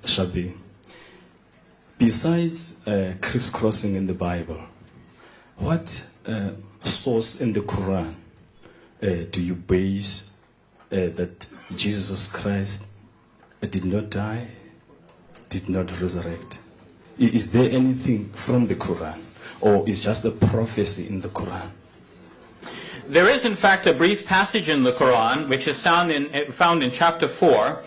Shabir, besides crisscrossing in the Bible, what source in the Quran do you base that Jesus Christ did not die, did not resurrect? Is there anything from the Quran, or is just a prophecy in the Quran? There is, in fact, a brief passage in the Quran, which is found in chapter 4,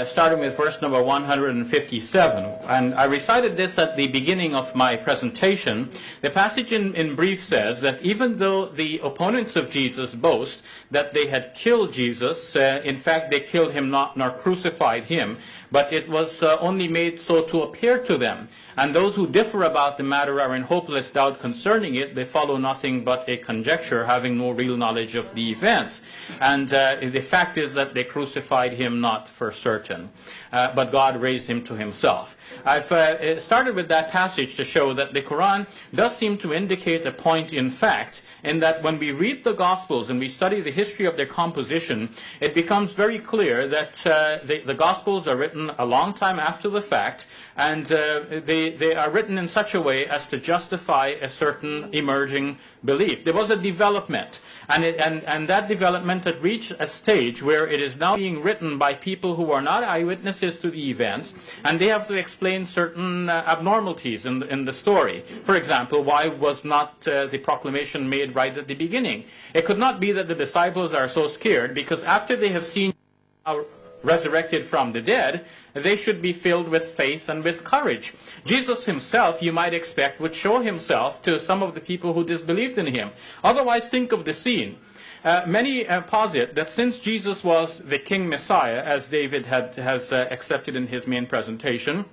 starting with verse number 157. And I recited this at the beginning of my presentation. The passage in brief says that even though the opponents of Jesus boast that they had killed Jesus, in fact they killed him not, nor crucified him, but it was only made so to appear to them. And those who differ about the matter are in hopeless doubt concerning it. They follow nothing but a conjecture, having no real knowledge of the events. And the fact is that they crucified him not for certain, but God raised him to himself. I've started with that passage to show that the Quran does seem to indicate a point in fact, in that when we read the Gospels and we study the history of their composition, it becomes very clear that the Gospels are written a long time after the fact, and they are written in such a way as to justify a certain emerging belief. There was a development, and that development had reached a stage where it is now being written by people who are not eyewitnesses to the events, and they have to explain certain abnormalities in the story. For example, why was not the proclamation made right at the beginning? It could not be that the disciples are so scared, because after they have seen resurrected from the dead, they should be filled with faith and with courage. Jesus himself, you might expect, would show himself to some of the people who disbelieved in him. Otherwise, think of the scene. Many posit that since Jesus was the King Messiah, as David has accepted in his main presentation,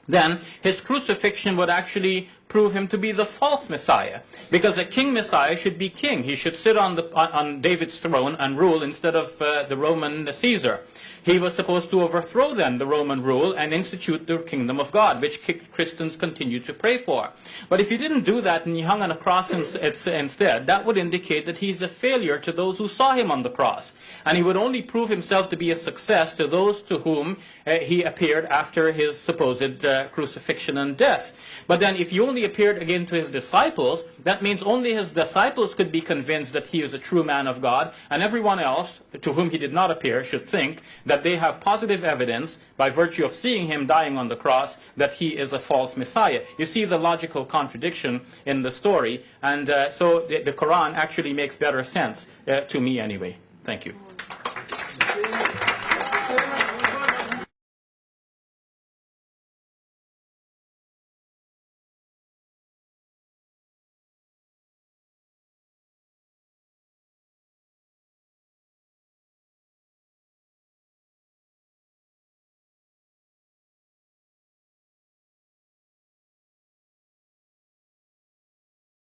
then his crucifixion would actually prove him to be the false Messiah. Because a King Messiah should be king. He should sit on David's throne and rule instead of the Roman Caesar. He was supposed to overthrow then the Roman rule and institute the kingdom of God, which Christians continue to pray for. But if he didn't do that and he hung on a cross instead, that would indicate that he's a failure to those who saw him on the cross. And he would only prove himself to be a success to those to whom he appeared after his supposed crucifixion and death. But then if he only appeared again to his disciples, that means only his disciples could be convinced that he is a true man of God, and everyone else to whom he did not appear should think that they have positive evidence by virtue of seeing him dying on the cross that he is a false Messiah. You see the logical contradiction in the story, and so the Quran actually makes better sense to me anyway. Thank you.